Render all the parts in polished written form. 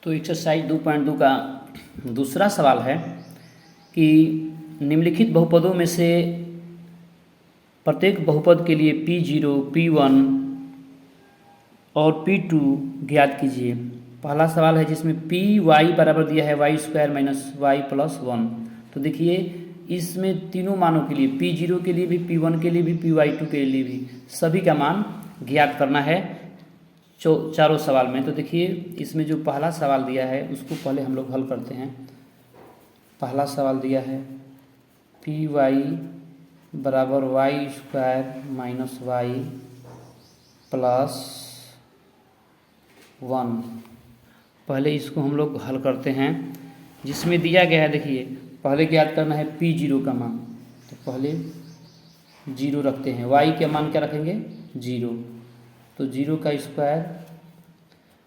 तो एक्सरसाइज 2.2 का दूसरा सवाल है कि निम्नलिखित बहुपदों में से प्रत्येक बहुपद के लिए P0, P1 और P2 ज्ञात कीजिए। पहला सवाल है जिसमें पी वाई बराबर दिया है y square minus y plus 1। तो देखिए इसमें तीनों मानों के लिए P0 के लिए भी, P1 के लिए भी, Py2 के लिए भी सभी का मान ज्ञात करना है चारों सवाल में। तो देखिए इसमें जो पहला सवाल दिया है उसको पहले हम लोग हल करते हैं। पहला सवाल दिया है पी वाई बराबर y square minus y plus 1। पहले इसको हम लोग हल करते हैं। जिसमें दिया गया है देखिए पहले ज्ञात करना है P0 का मान, तो पहले 0 रखते हैं। y के मान क्या रखेंगे 0, तो 0 का स्क्वायर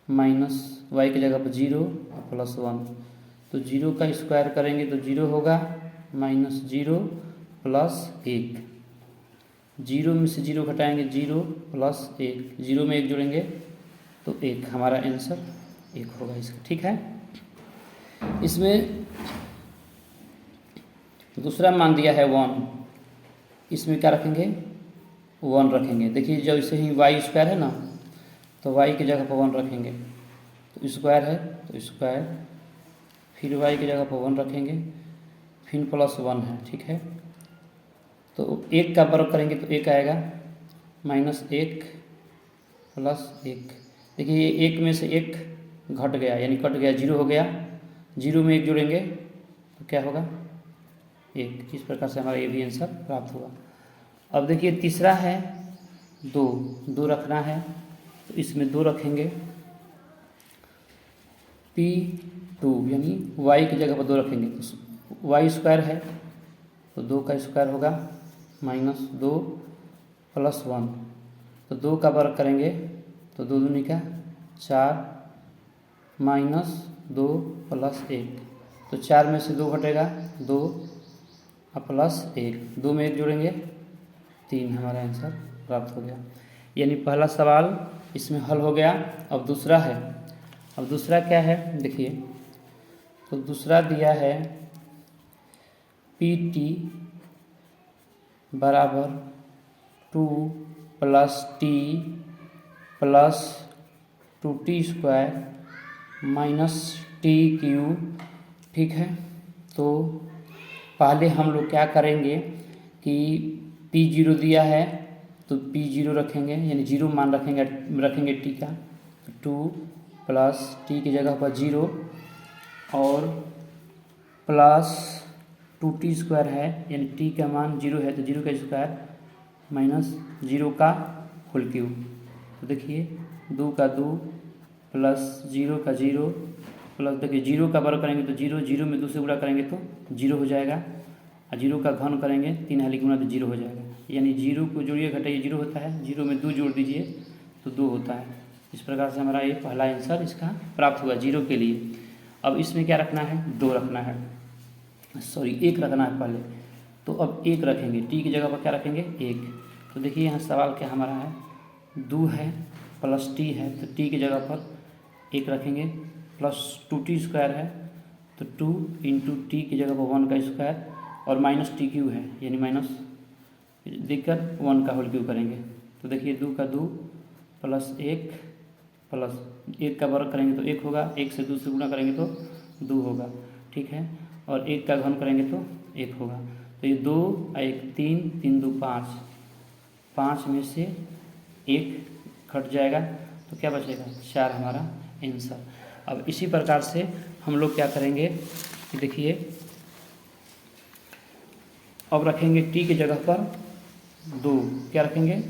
माइनस y की जगह पर 0 और प्लस 1, तो 0 का स्क्वायर करेंगे तो 0 होगा माइनस 0 प्लस 1, 0 में से 0 घटाएंगे 0 प्लस 1, 0 में 1 जोड़ेंगे तो 1। हमारा आंसर 1 होगा इसका। ठीक है, इसमें दूसरा मान दिया है 1, इसमें क्या रखेंगे 1 रखेंगे। देखिए जब इसे ही वाई स्क्वायर है ना तो y की जगह पर 1 रखेंगे, तो स्क्वायर है तो स्क्वायर, फिर y की जगह पर 1 रखेंगे, फिर प्लस 1 है। ठीक है, तो 1 का वर्ग करेंगे तो 1 आएगा माइनस 1 प्लस 1। देखिए ये 1 में से 1 घट गया यानी कट गया, 0 हो गया, 0 में 1 जोड़ेंगे तो क्या होगा 1। इस प्रकार से हमारा ये भी आंसर प्राप्त हुआ। अब देखिए तीसरा है 2 रखना है, तो इसमें 2 रखेंगे P2 यानी y की जगह पर 2 रखेंगे, तो वाई स्क्वायर है तो 2 का स्क्वायर होगा माइनस 2 प्लस 1, तो 2 का वर्ग करेंगे तो 2 दूनी का 4 माइनस 2 प्लस 1, तो 4 में से 2 घटेगा 2 और प्लस 1, 2 में 1 जोड़ेंगे 3। हमारा आंसर प्राप्त हो गया। यानी पहला सवाल इसमें हल हो गया। अब दूसरा है, अब दूसरा क्या है देखिए, तो दूसरा दिया है PT बराबर 2 plus T plus 2T square minus T cube. ठीक है, तो पहले हम लोग क्या करेंगे कि P0 दिया है तो P0 रखेंगे यानी 0 मान रखेंगे T का, तो 2 प्लस T की जगह पर 0 और प्लस 2T स्क्वायर है यानी T का मान 0 है तो 0 का स्क्वायर माइनस 0 का होल क्यूब। तो देखिए 2 का 2 प्लस 0 का 0 प्लस, देखिए 0 का वर्ग करेंगे तो 0, 0 में 2 से गुणा करेंगे तो 0 हो जाएगा, और 0 का घन करेंगे 3 हाली गुणा तो 0 हो जाएगा। यानी 0 को जोड़िए घटाइए 0 होता है, 0 में 2 जोड़ दीजिए तो 2 होता है। इस प्रकार से हमारा ये पहला आंसर इसका प्राप्त हुआ 0 के लिए। अब इसमें क्या रखना है 2 रखना है, सॉरी 1 रखना है पहले, तो अब 1 रखेंगे, T की जगह पर क्या रखेंगे 1। तो देखिए यहाँ सवाल क्या हमारा है 2 है प्लस T है, तो T की जगह पर 1 रखेंगे, प्लस 2T स्क्वायर है तो 2 इंटू T की जगह पर 1 का स्क्वायर और माइनस T क्यू है यानी माइनस देखकर 1 का होल क्यू करेंगे। तो देखिए 2 का 2 प्लस 1 प्लस 1 का वर्ग करेंगे तो 1 होगा, 1 से 2 से गुणा करेंगे तो 2 होगा। ठीक है, और 1 का घन करेंगे तो 1 होगा, तो ये 2 1 3 3 2 5, 5 में से 1 घट जाएगा तो क्या बचेगा 4 हमारा आंसर। अब इसी प्रकार से हम लोग क्या करेंगे कि देखिए अब रखेंगे T की जगह पर 2, क्या रखेंगे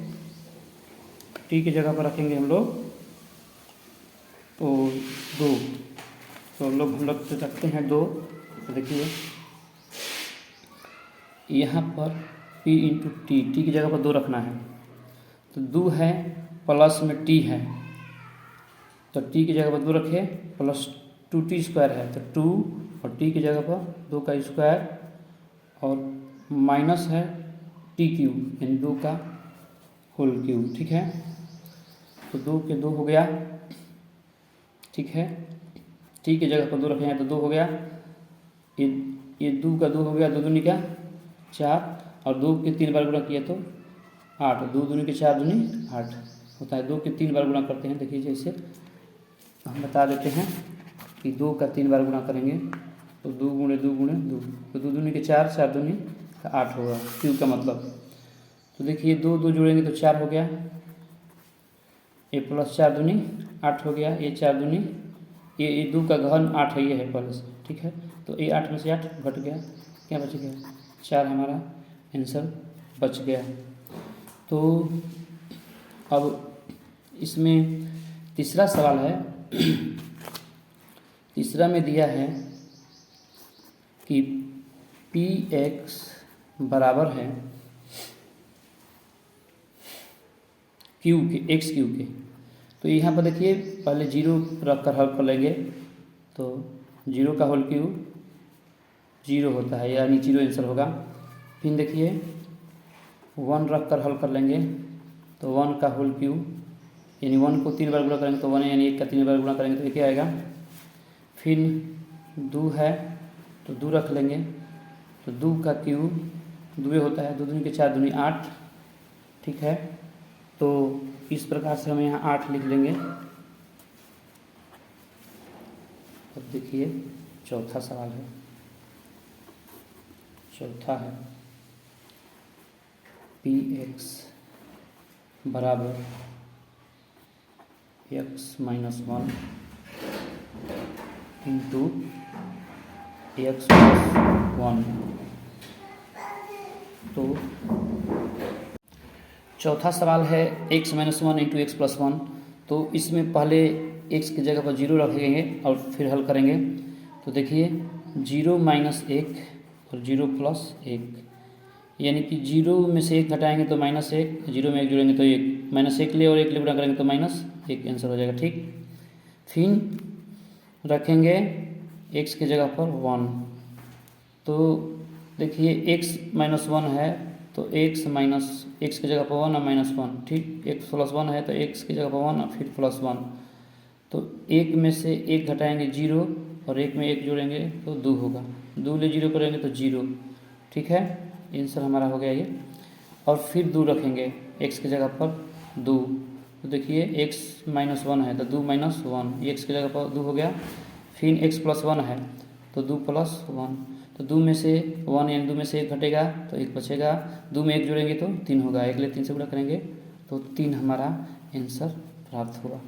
T की जगह पर रखेंगे हम लोग तो 2, तो हम लोग रखते हैं 2। तो देखिए यहाँ पर P इंटू T की जगह पर 2 रखना है, तो 2 है प्लस में T है तो T की जगह पर 2 रखे, प्लस 2T स्क्वायर है तो 2 और T की जगह पर 2 का स्क्वायर और माइनस है T क्यूब यानी 2 का होल क्यूब। ठीक है, तो 2 के 2 हो गया। ठीक है, टी की जगह पर 2 रखेंगे तो 2 हो गया, ये 2 का 2 हो गया, 2 दूनी का 4 और 2 के 3 बार गुणा किया तो 8, 2 दूनी के 4 दूनी 8 होता है। 2 के 3 बार गुणा करते हैं, देखिए जैसे हम बता देते हैं कि 2 का 3 बार गुणा करेंगे तो 2 गुणे 2 गुणे 2, तो 2 दूनी के 4, 4 दूनी का 8 होगा क्यू का मतलब। तो देखिए 2 2 जोड़ेंगे तो 4 हो गया, ये प्लस 4 दूनी 8 हो गया, ये 4 दूनी ये 2 का घन 8 है, ये है पहले से, ठीक है। तो ये 8 में से 8 घट गया, क्या बच गया 4 हमारा आंसर बच गया। तो अब इसमें तीसरा सवाल है, तीसरा में दिया है कि पी एक्स बराबर है क्यू के, एक्स क्यू के। तो यहाँ पर देखिए पहले 0 रख कर हल कर लेंगे, तो 0 का होल क्यू 0 होता है, यानी 0 आंसर होगा। फिर देखिए 1 रख कर हल कर लेंगे, तो 1 का होल क्यू यानी 1 को 3 बार गुणा करेंगे तो 1 यानी 1 का 3 बार गुणा करेंगे तो ये क्या आएगा। फिर 2 है तो 2 रख लेंगे, तो 2 का क्यू 2 होता है, 2 दूनी के 4 दूनी 8, ठीक है। तो इस प्रकार से हम यहाँ 8 लिख लेंगे। अब देखिए चौथा सवाल है, चौथा है पी एक्स बराबर x minus 1 into x plus 1। तो चौथा सवाल है x minus 1 into x plus 1। तो इसमें पहले एक्स की जगह पर 0 रखेंगे और फिर हल करेंगे। तो देखिए 0 माइनस 1 और 0 प्लस 1, यानी कि 0 में से 1 घटाएंगे तो -1, 0 में 1 जोड़ेंगे तो 1, -1 ले और 1 ले गुणा करेंगे तो -1 आंसर हो जाएगा, ठीक। फिर रखेंगे x की जगह पर 1। तो देखिए x माइनस 1 है तो x माइनस x की जगह पर 1 और -1, ठीक। x प्लस 1 है तो x की जगह पर 1 और फिर प्लस 1। तो 1 में से 1 घटाएंगे 0 और 1 में 1 जोड़ेंगे तो 2 होगा, 2 ले 0 करेंगे तो 0, ठीक है। आंसर हमारा हो गया ये। और फिर 2 रखेंगे x की जगह पर 2। तो देखिए x माइनस 1 है तो 2 माइनस 1, ये x की जगह पर 2 हो गया। फिर x प्लस 1 है तो 2 प्लस 1, तो 2 में से 1 यानी 2 में से 1 घटेगा तो 1 बचेगा, 2 में 1 जोड़ेंगे तो 3 होगा, 1 ले 3 से गुणा करेंगे तो 3 हमारा आंसर प्राप्त हुआ।